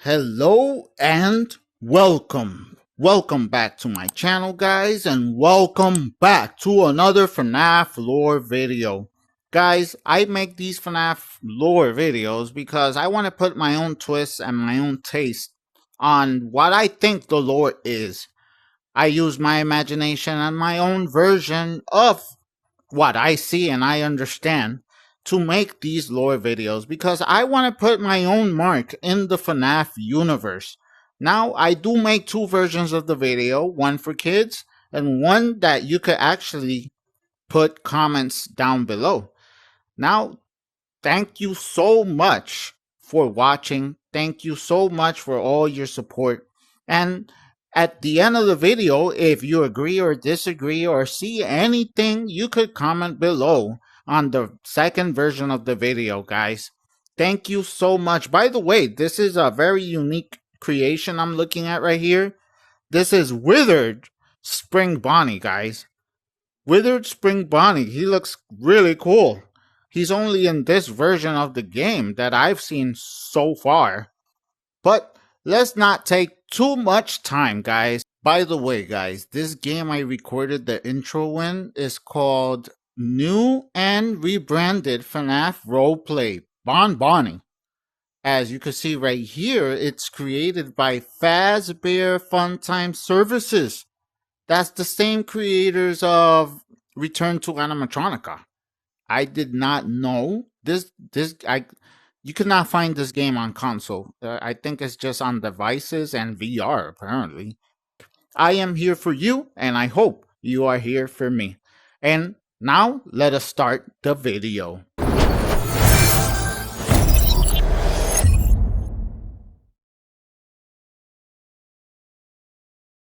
Hello and welcome. Welcome back to my channel, guys, and welcome back to another FNAF lore video. Guys, I make these FNAF lore videos because I want to put my own twist and my own taste on what I think the lore is. I use my imagination and my own version of what I see and I understand to make these lore videos because I want to put my own mark in the FNAF universe. Now, I do make two versions of the video, one for kids and one that you could actually put comments down below. Now, thank you so much for watching. Thank you so much for all your support. And at the end of the video, if you agree or disagree or see anything, you could comment below on the second version of the video, guys. Thank you so much. By the way, this is a very unique creation I'm looking at right here. This is Withered Spring Bonnie, guys. Withered Spring Bonnie. He looks really cool. He's only in this version of the game that I've seen so far. But let's not take too much time, guys. By the way, guys, this game I recorded the intro in is called New and Rebranded FNAF Roleplay Bonnie. As you can see right here, it's created by Fazbear Funtime Services. That's the same creators of Return to Animatronica. I did not know you cannot find this game on console. I think it's just on devices and VR, apparently. I am here for you, and I hope you are here for me. And now, let us start the video.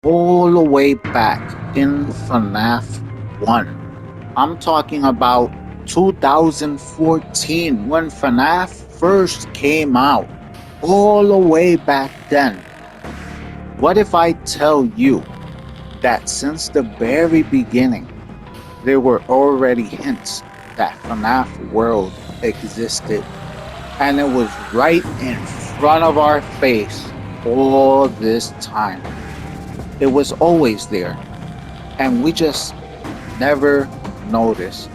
All the way back in FNAF 1. I'm talking about 2014 when FNAF first came out, all the way back then. What if I tell you that since the very beginning there were already hints that FNAF World existed, and it was right in front of our face all this time? It was always there, and we just never noticed.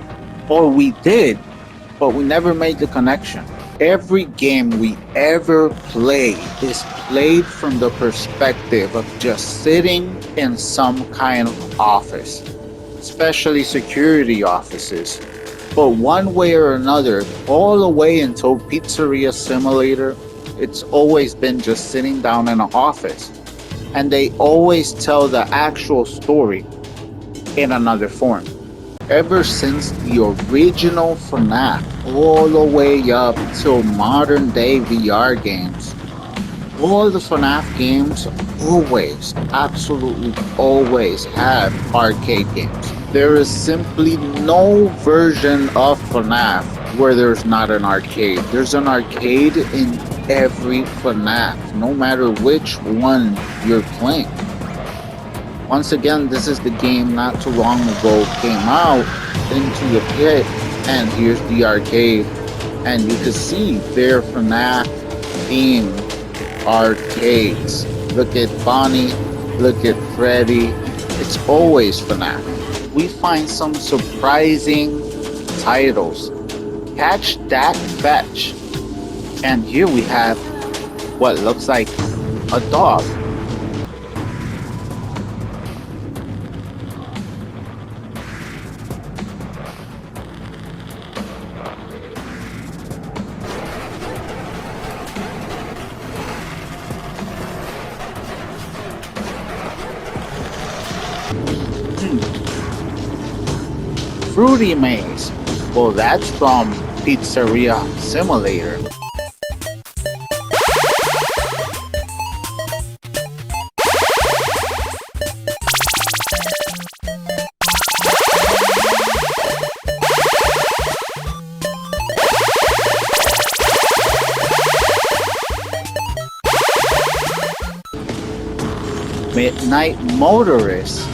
Or we did, but we never made the connection. Every game we ever play is played from the perspective of just sitting in some kind of office, especially security offices. But one way or another, all the way until Pizzeria Simulator, it's always been just sitting down in an office. And they always tell the actual story in another form. Ever since the original FNAF, all the way up till modern day VR games, all the FNAF games always, absolutely always have arcade games. There is simply no version of FNAF where there's not an arcade. There's an arcade in every FNAF, no matter which one you're playing. Once again, this is the game not too long ago came out into the pit, and here's the arcade, and you can see their FNAF themed arcades. Look at Bonnie, look at Freddy. It's always FNAF. We find some surprising titles. Catch That Fetch. And here we have what looks like a dog. Fruity Maze. Well, that's from Pizzeria Simulator. Midnight Motorist.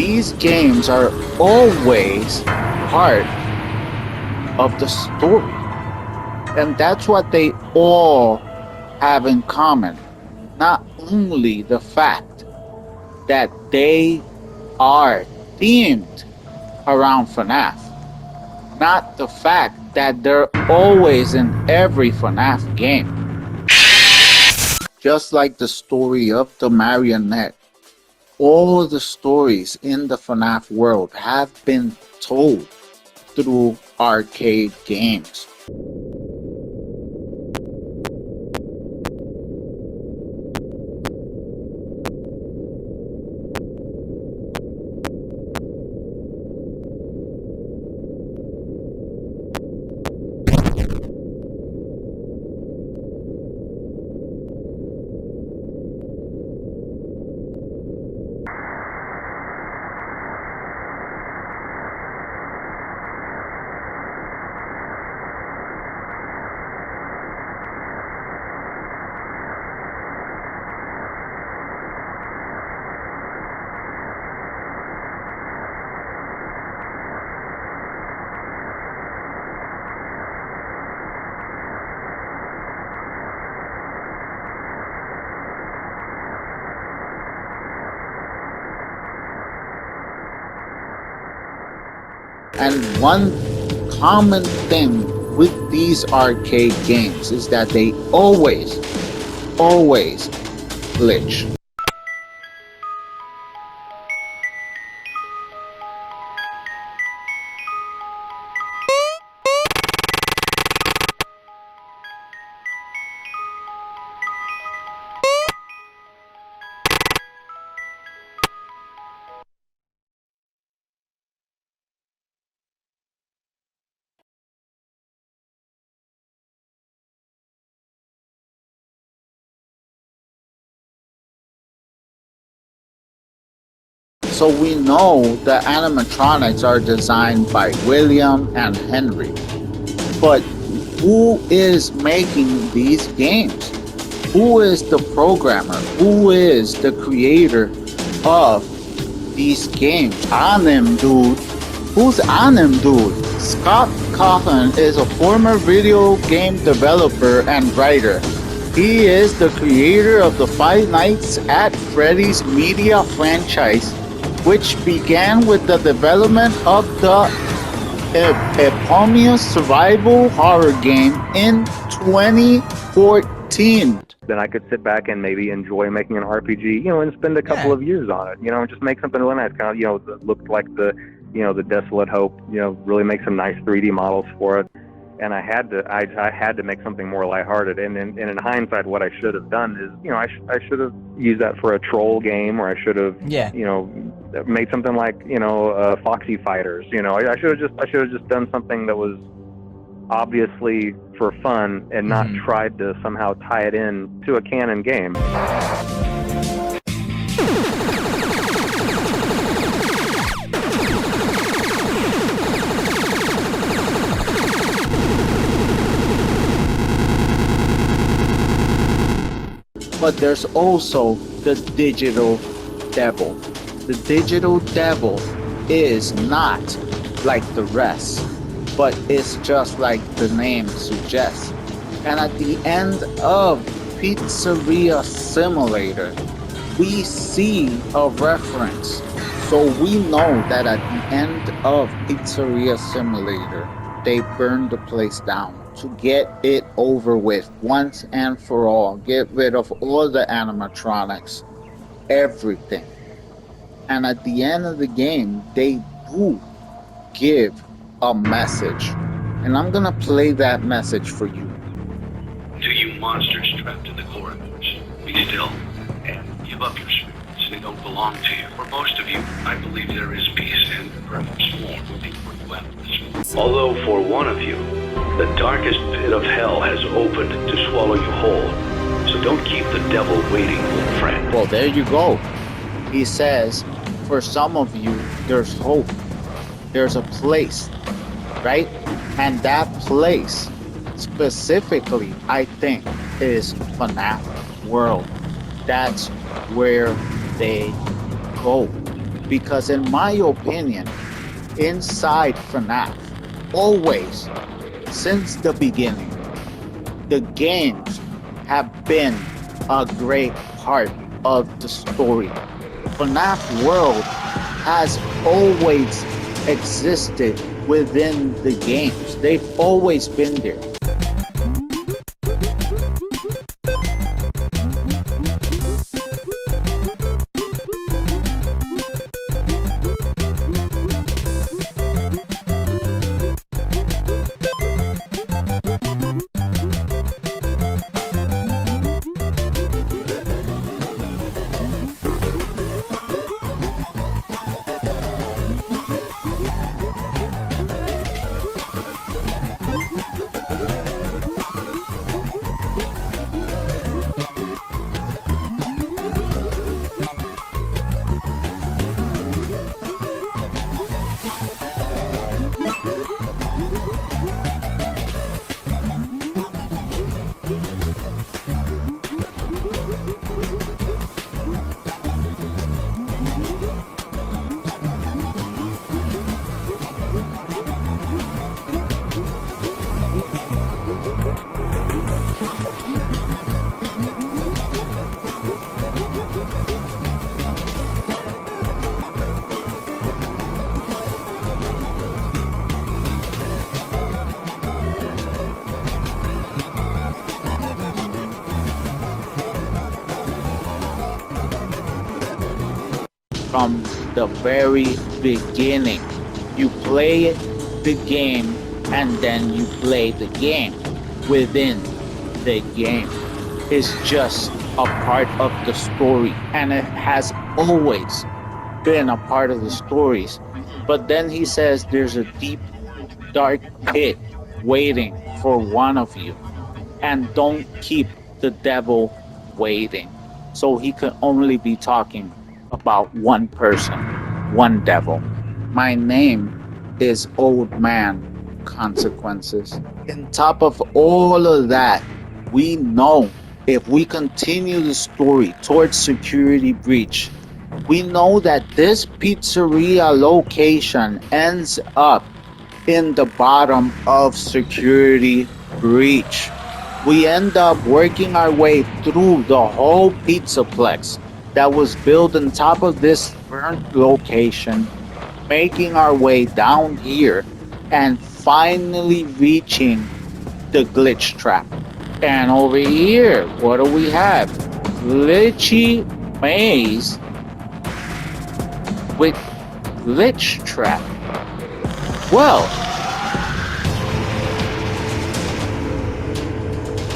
these games are always part of the story. And that's what they all have in common. Not only the fact that they are themed around FNAF, not the fact that they're always in every FNAF game. Just like the story of the marionette, all the stories in the FNAF world have been told through arcade games. And one common thing with these arcade games is that they always glitch. So we know the animatronics are designed by William and Henry. But who is making these games? Who is the programmer? Who is the creator of these games? Anim dude. Who's Anim dude? Scott Cawthon is a former video game developer and writer. He is the creator of the Five Nights at Freddy's media franchise, which began with the development of the eponymous survival horror game in 2014. Then I could sit back and maybe enjoy making an RPG, and spend a couple of years on it, and just make something really nice, kind of, that looked like the Desolate Hope, really make some nice 3D models for it. And I had to make something more lighthearted. And in hindsight, what I should have done is, I should have used that for a troll game, or I should have, made something like, Foxy Fighters. I should have just done something that was obviously for fun and not tried to somehow tie it in to a canon game. But there's also the digital devil. The digital devil is not like the rest, but it's just like the name suggests. And at the end of Pizzeria Simulator, we see a reference. So we know that at the end of Pizzeria Simulator, they burned the place down to get it over with once and for all. Get rid of all the animatronics, everything. And at the end of the game, they do give a message. And I'm gonna play that message for you. To you monsters trapped in the corridors, be still and give up your spirits. They don't belong to you. For most of you, I believe there is peace and perhaps more waiting for you after this moment. Although for one of you, the darkest pit of hell has opened to swallow you whole. So don't keep the devil waiting, old friend. Well, there you go. He says, for some of you, there's hope. There's a place, right? And that place, specifically, I think, is FNAF World. That's where they go. Because in my opinion, inside FNAF, always, since the beginning, the games have been a great part of the story. FNAF World has always existed within the games. They've always been there. From the very beginning, you play the game and then you play the game within the game. It's just a part of the story, and it has always been a part of the stories. But then he says there's a deep, dark pit waiting for one of you, and don't keep the devil waiting. So he can only be talking about one person, one devil. My name is Old Man Consequences. On top of all of that, we know if we continue the story towards security breach, we know that this pizzeria location ends up in the bottom of security breach. We end up working our way through the whole pizzaplex that was built on top of this burnt location, making our way down here and finally reaching the glitch trap. And over here, what do we have? Glitchy maze with glitch trap. Well,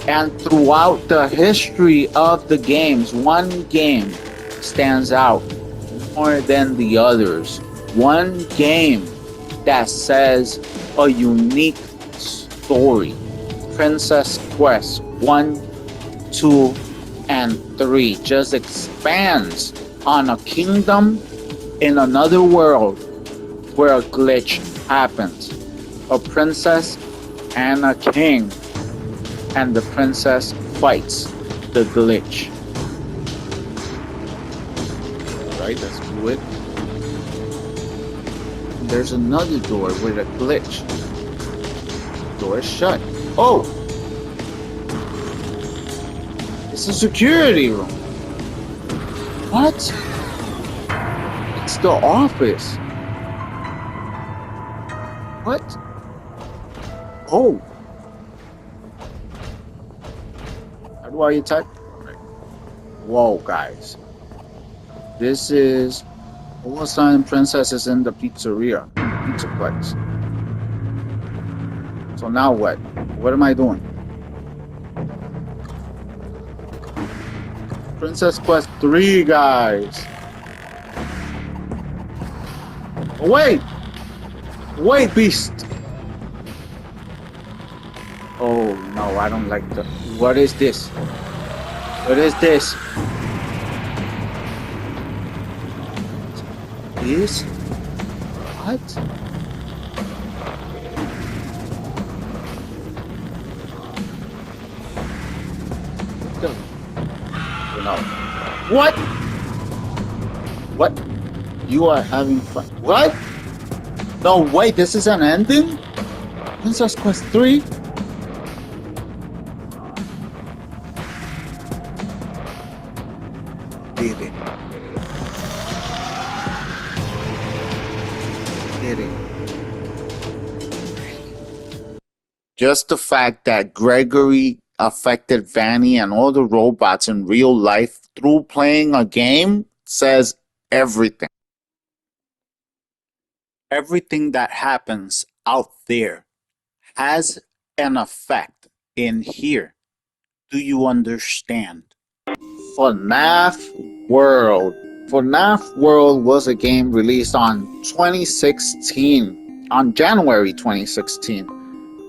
and throughout the history of the games, one game stands out more than the others. One game that says a unique story. Princess Quest 1, 2, and 3 just expands on a kingdom in another world where a glitch happens. A princess and a king, and the princess fights the glitch. Alright, let's do it. There's another door with a glitch. Door is shut. Oh! It's a security room. What? It's the office. What? Oh. How do I attack? Whoa, guys. This is all of a sudden Princess is in the pizzeria, pizzaplex. So now what? What am I doing? Princess Quest 3, guys. Oh, wait! Wait, beast! Oh no, I don't like the... What is this? What is this? This? What? No. What? What? You are having fun. What? No, wait, this is an ending? Princess Quest 3? Did it. Did it. Just the fact that Gregory affected Vanny and all the robots in real life through playing a game says everything. Everything that happens out there has an effect in here. Do you understand? FNAF World. FNAF World was a game released on 2016, on January 2016.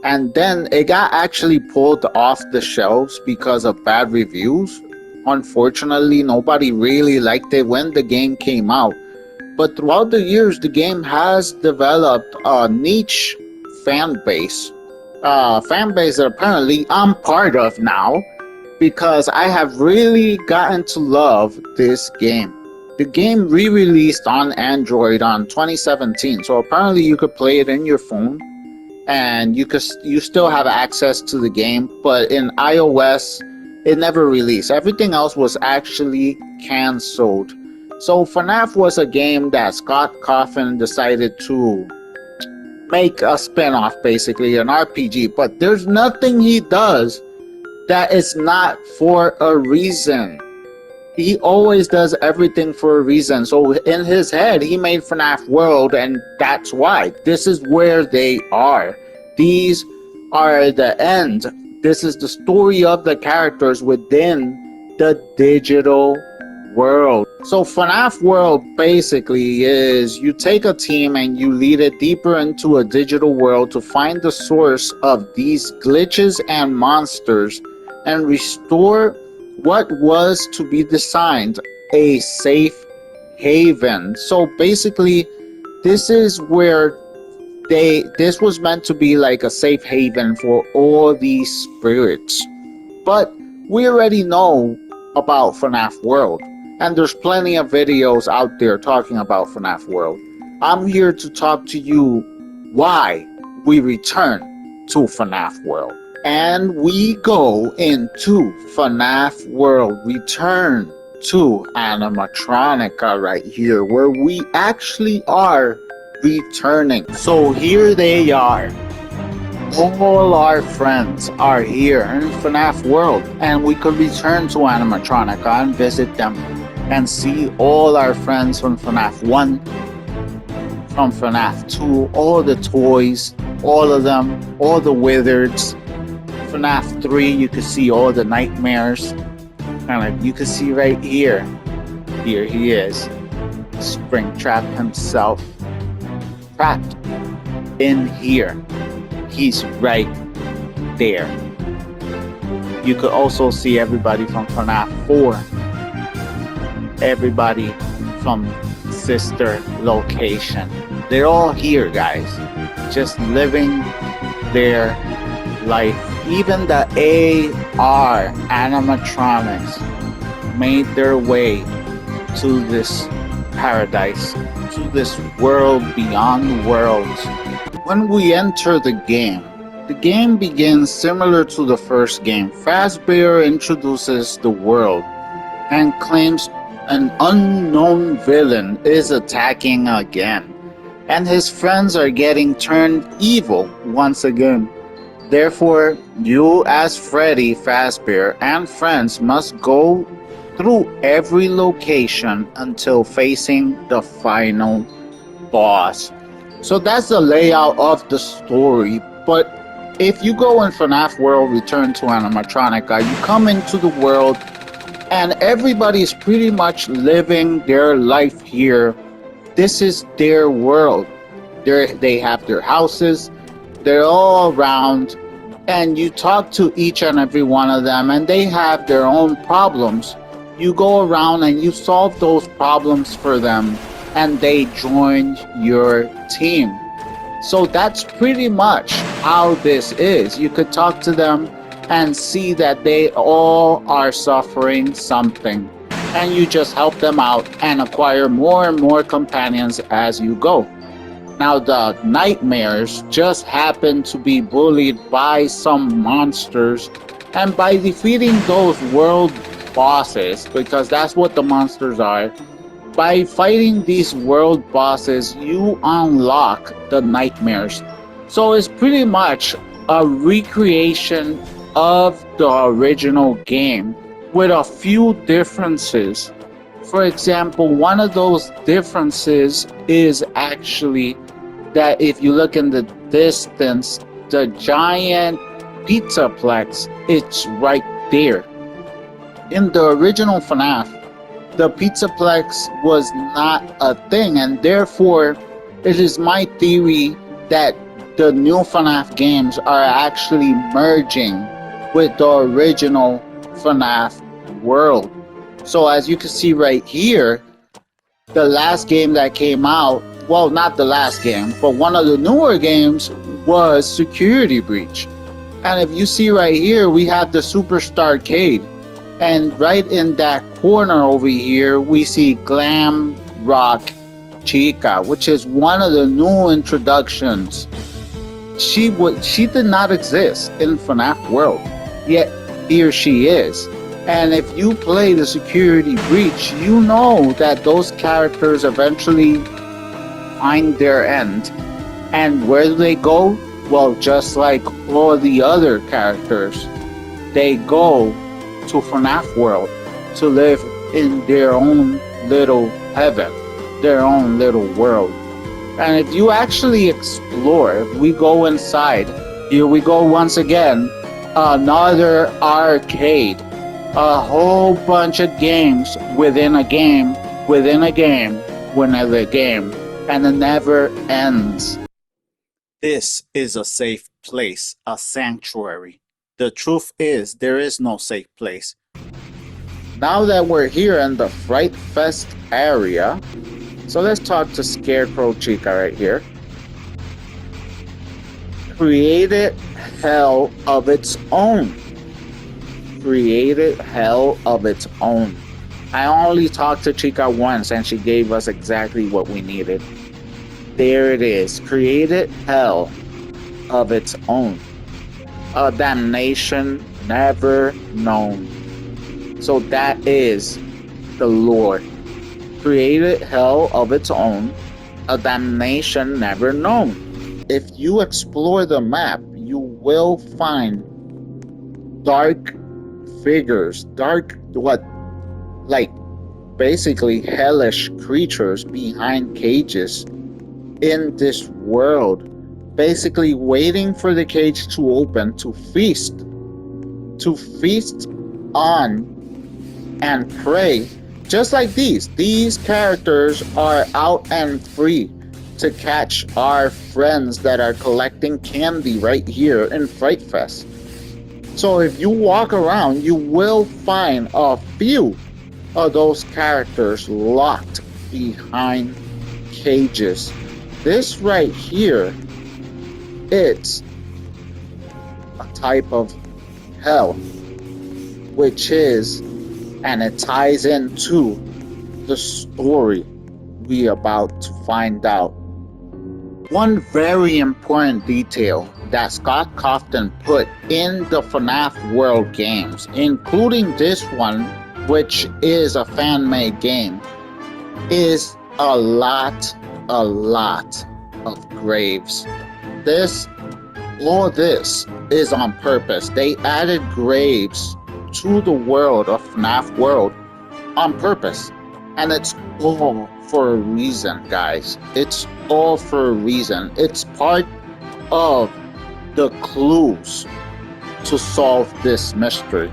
And then it got actually pulled off the shelves because of bad reviews. Unfortunately, nobody really liked it when the game came out. But throughout the years, the game has developed a niche fan base. Fan base that apparently I'm part of now, because I have really gotten to love this game. The game re-released on Android on 2017, so apparently you could play it in your phone, and you still have access to the game. But in iOS, it never released. Everything else was actually cancelled. So FNAF was a game that Scott Cawthon decided to make a spin-off, basically an RPG, but there's nothing he does that is not for a reason. He always does everything for a reason. So in his head, he made FNAF World, and that's why. This is where they are. These are the end. This is the story of the characters within the digital world. So FNAF World basically is you take a team and you lead it deeper into a digital world to find the source of these glitches and monsters and restore what was to be designed a safe haven. So basically, this is where this was meant to be like a safe haven for all these spirits. But we already know about FNAF World, and there's plenty of videos out there talking about FNAF World. I'm here to talk to you why we return to FNAF World. And we go into FNAF World, return to animatronica right here, where we actually are returning. So here they are. All our friends are here in FNAF World, and we could return to animatronica and visit them and see all our friends from FNAF 1, from FNAF 2, all the toys, all of them, all the wizards. FNAF 3, you can see all the nightmares. And you can see right here. Here he is. Springtrap himself. Trapped in here. He's right there. You could also see everybody from FNAF 4. Everybody from sister location. They're all here, guys. Just living their life. Even the AR animatronics made their way to this paradise, to this world beyond worlds. When we enter the game begins similar to the first game. Fazbear introduces the world and claims an unknown villain is attacking again, and his friends are getting turned evil once again. Therefore, you as Freddy Fazbear and friends must go through every location until facing the final boss. So that's the layout of the story. But if you go in FNAF World Return to Animatronica, you come into the world and everybody's pretty much living their life here. This is their world. They have their houses. They're all around, and you talk to each and every one of them, and they have their own problems. You go around and you solve those problems for them, and they join your team. So that's pretty much how this is. You could talk to them and see that they all are suffering something. and you just help them out and acquire more and more companions as you go. Now, the nightmares just happen to be bullied by some monsters, and by defeating those world bosses, because that's what the monsters are, by fighting these world bosses, you unlock the nightmares. So it's pretty much a recreation of the original game with a few differences. For example, one of those differences is actually that if you look in the distance, the giant pizzaplex, it's right there. In the original FNAF, the pizzaplex was not a thing, and therefore it is my theory that the new FNAF games are actually merging with the original FNAF world. So as you can see right here, the last game that came out, well, not the last game, but one of the newer games was Security Breach. And if you see right here, we have the Superstar Arcade. And right in that corner over here, we see Glam Rock Chica, which is one of the new introductions. She did not exist in FNAF World, yet here she is. And if you play the Security Breach, you know that those characters eventually find their end. And where do they go? Well, just like all the other characters, they go to FNAF World to live in their own little heaven, their own little world. And if you actually explore, if we go inside, here we go once again, another arcade. A whole bunch of games within a game, within a game, within a game, and it never ends. This is a safe place, a sanctuary. The truth is, there is no safe place. Now that we're here in the Fright Fest area, so let's talk to Scarecrow Chica right here. Created hell of its own. Created hell of its own. I only talked to Chica once and she gave us exactly what we needed. There it is. Created hell of its own. A damnation never known. So that is the lore. Created hell of its own. A damnation never known. If you explore the map, you will find dark figures, like basically hellish creatures behind cages in this world, basically waiting for the cage to open to feast on and prey. Just like these characters are out and free to catch our friends that are collecting candy right here in Fright Fest. So if you walk around, you will find a few of those characters locked behind cages. This right here, it's a type of hell, which is, and it ties into the story we about to find out. One very important detail that Scott Cawthon put in the FNAF World games, including this one, which is a fan-made game, is a lot of graves. All this is on purpose. They added graves to the world of FNAF World on purpose. And it's all for a reason, guys. It's all for a reason. It's part of the clues to solve this mystery.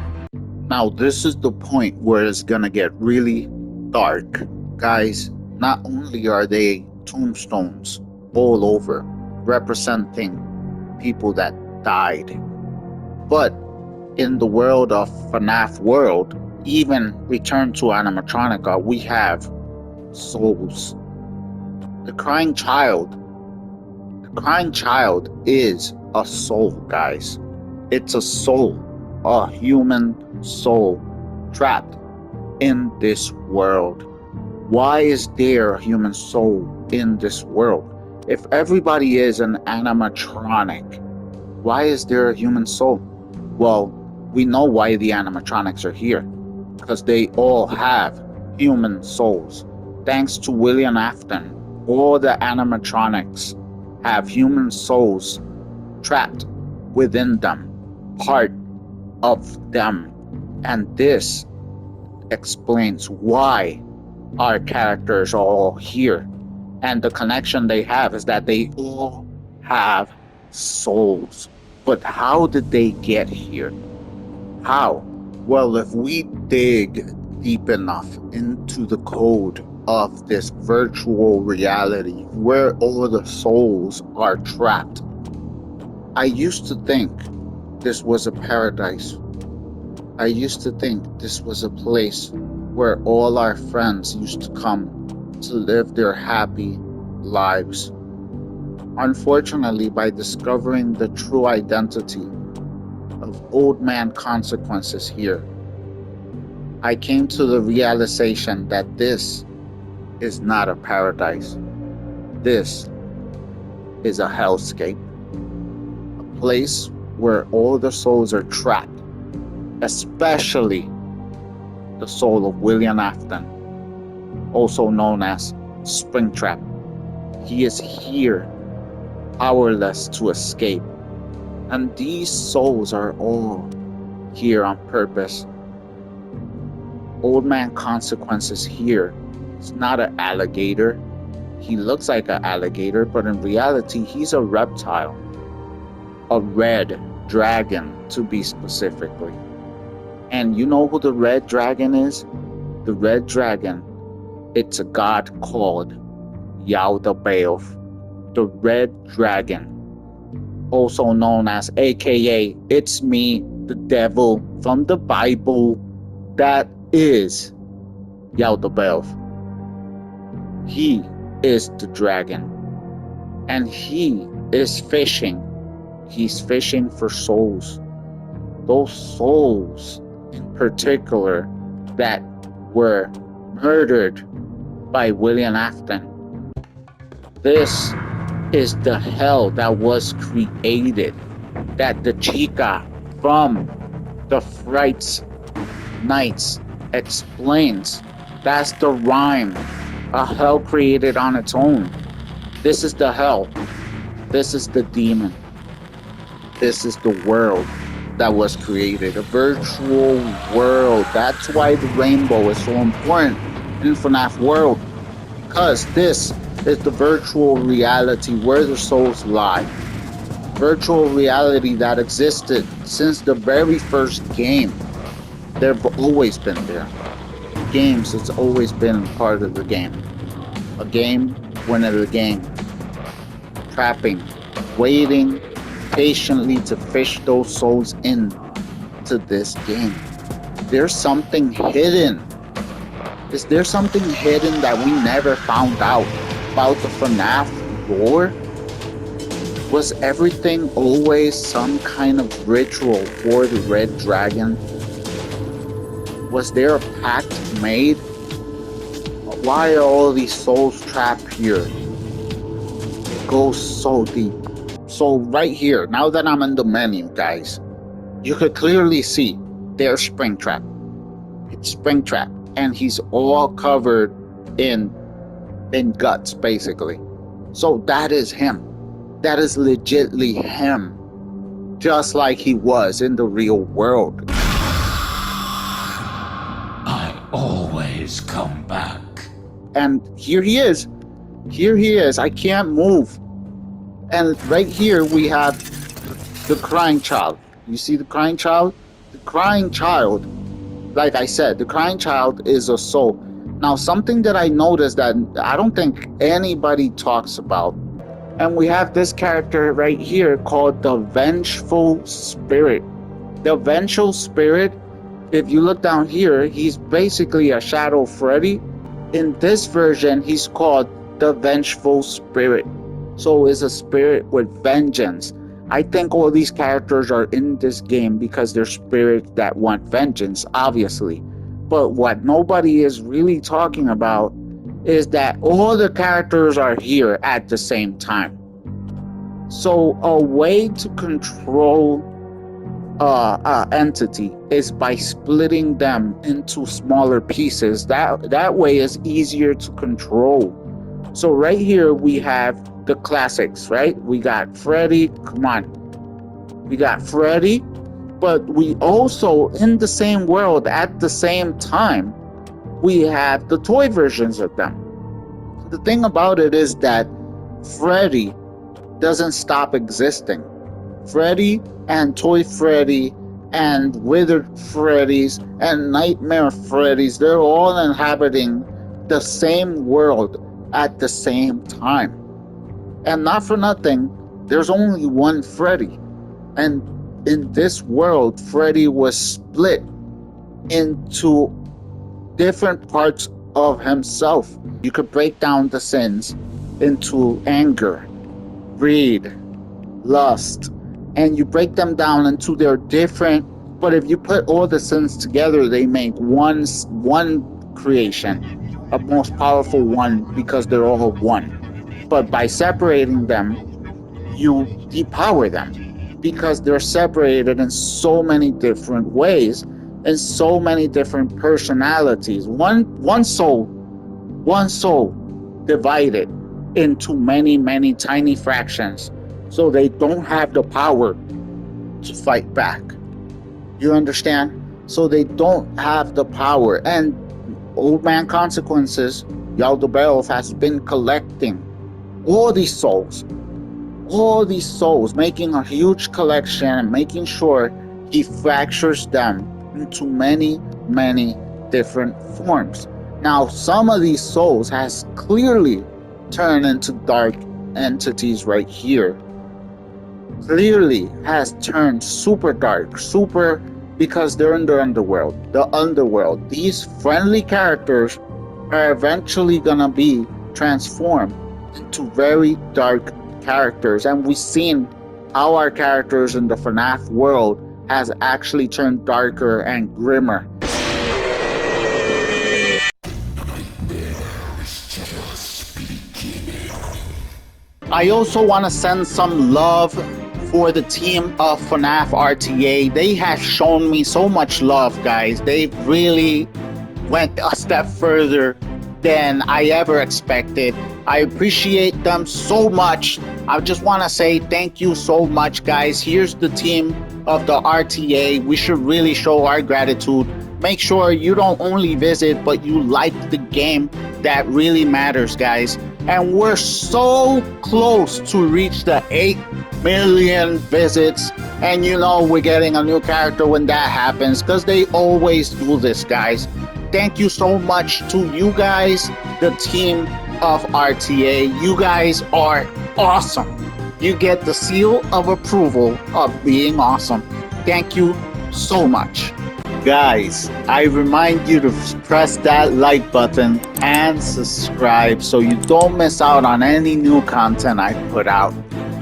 Now, this is the point where it's gonna get really dark. Guys, not only are they tombstones all over, representing people that died, but in the world of FNAF World, even Return to Animatronica, we have souls. The crying child is a soul, guys. It's a soul, a human soul, trapped in this world? Why is there a human soul in this world? If everybody is an animatronic, why is there a human soul? Well, we know why the animatronics are here. Because they all have human souls. Thanks to William Afton, all the animatronics have human souls trapped within them, part of them. And this explains why our characters are all here. And the connection they have is that they all have souls. But how did they get here? How? Well, if we dig deep enough into the code of this virtual reality where all the souls are trapped, I used to think this was a paradise. I used to think this was a place where all our friends used to come to live their happy lives. Unfortunately, by discovering the true identity of Old Man Consequences here, I came to the realization that this is not a paradise. This is a hellscape. A place where all the souls are trapped, especially the soul of William Afton, also known as Springtrap. He is here, powerless to escape. And these souls are all here on purpose. Old Man Consequences here is not an alligator. He looks like an alligator, but in reality, he's a reptile. A red dragon, to be specifically. And you know who the red dragon is? The red dragon, it's a god called Yaldabaoth, the red dragon, also known as AKA It's Me, the devil from the Bible. That is Yaldabaoth. He is the dragon, and he is fishing. He's fishing for souls. Those souls in particular that were murdered by William Afton. This is the hell that was created, that the chica from the Frights Nights explains. That's the rhyme. A hell created on its own. This is the hell. This is the demon. This is the world that was created. A virtual world. That's why the rainbow is so important in FNAF World. Because this is the virtual reality where the souls lie. Virtual reality that existed since the very first game. They've always been there. Games, it's always been part of the game. A game within a game. Trapping, waiting patiently to fish those souls in to this game. There's something hidden. Is there something hidden that we never found out about the FNAF lore? Was everything always some kind of ritual for the Red Dragon? Was there a pact made? Why are all these souls trapped here? It goes so deep. So right here, now that I'm in the menu, guys, you could clearly see there's Springtrap. It's Springtrap. And he's all covered in guts, basically. So that is him. That is legitly him. Just like he was in the real world. I always come back. And here he is. Here he is. I can't move. And right here we have the crying child. You see the crying child? The crying child, like I said, the crying child is a soul. Now, something that I noticed that I don't think anybody talks about, and we have this character right here called the Vengeful Spirit. The Vengeful Spirit, if you look down here, he's basically a Shadow Freddy. In this version, he's called the Vengeful Spirit. So it's a spirit with vengeance. I think all these characters are in this game because they're spirits that want vengeance, obviously. But what nobody is really talking about is that all the characters are here at the same time. So a way to control entity is by splitting them into smaller pieces. That way is easier to control. So right here we have the classics, right? We got Freddy, come on. We got Freddy, but we also, in the same world at the same time, we have the toy versions of them. The thing about it is that Freddy doesn't stop existing. Freddy and Toy Freddy and Withered Freddy's and Nightmare Freddy's, they're all inhabiting the same world at the same time. And not for nothing, there's only one Freddy. And in this world, Freddy was split into different parts of himself. You could break down the sins into anger, greed, lust, and you break them down into their different, but if you put all the sins together, they make one creation, a most powerful one, because they're all one. But by separating them, you depower them because they're separated in so many different ways and so many different personalities. One soul divided into many tiny fractions, so they don't have the power to fight back. You understand? So they don't have the power. And Old Man Consequences, Yaldabaoth, has been collecting all these souls, making a huge collection and making sure he fractures them into many different forms. Now, some of these souls has clearly turned into dark entities right here. Clearly has turned super dark, super, because they're in the underworld. The underworld. These friendly characters are eventually gonna be transformed into very dark characters, and we've seen how our characters in the FNAF world has actually turned darker and grimmer. I also want to send some love for the team of FNAF RTA. They have shown me so much love, guys. They really went a step further than I ever expected. I appreciate them so much. I just want to say thank you so much, guys. Here's the team of the RTA. We should really show our gratitude. Make sure you don't only visit, but you like the game. That really matters, guys. And we're so close to reach the 8 million visits. And you know we're getting a new character when that happens, because they always do this, guys. Thank you so much to you guys, the team of RTA. You guys are awesome. You get the seal of approval of being awesome. Thank you so much. Guys, I remind you to press that like button and subscribe so you don't miss out on any new content I put out.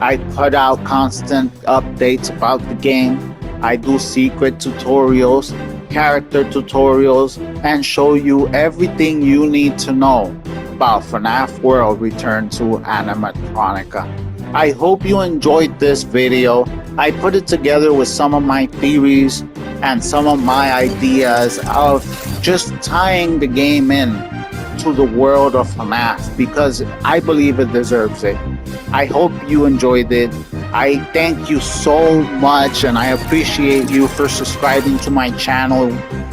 I put out constant updates about the game. I do secret tutorials, character tutorials, and show you everything you need to know about FNAF World Return to Animatronica. I hope you enjoyed this video. I put it together with some of my theories and some of my ideas of just tying the game in to the world of FNAF, because I believe it deserves it. I hope you enjoyed it. I thank you so much, and I appreciate you for subscribing to my channel.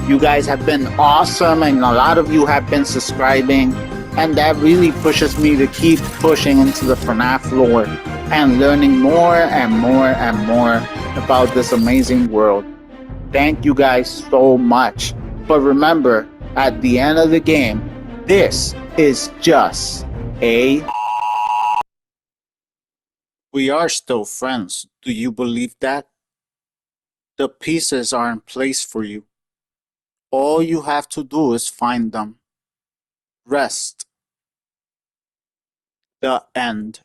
You guys have been awesome, and a lot of you have been subscribing, and that really pushes me to keep pushing into the FNAF lore and learning more and more about this amazing world. Thank you guys so much. But remember, at the end of the game, this is just a... We are still friends. Do you believe that? The pieces are in place for you. All you have to do is find them. Rest. The end.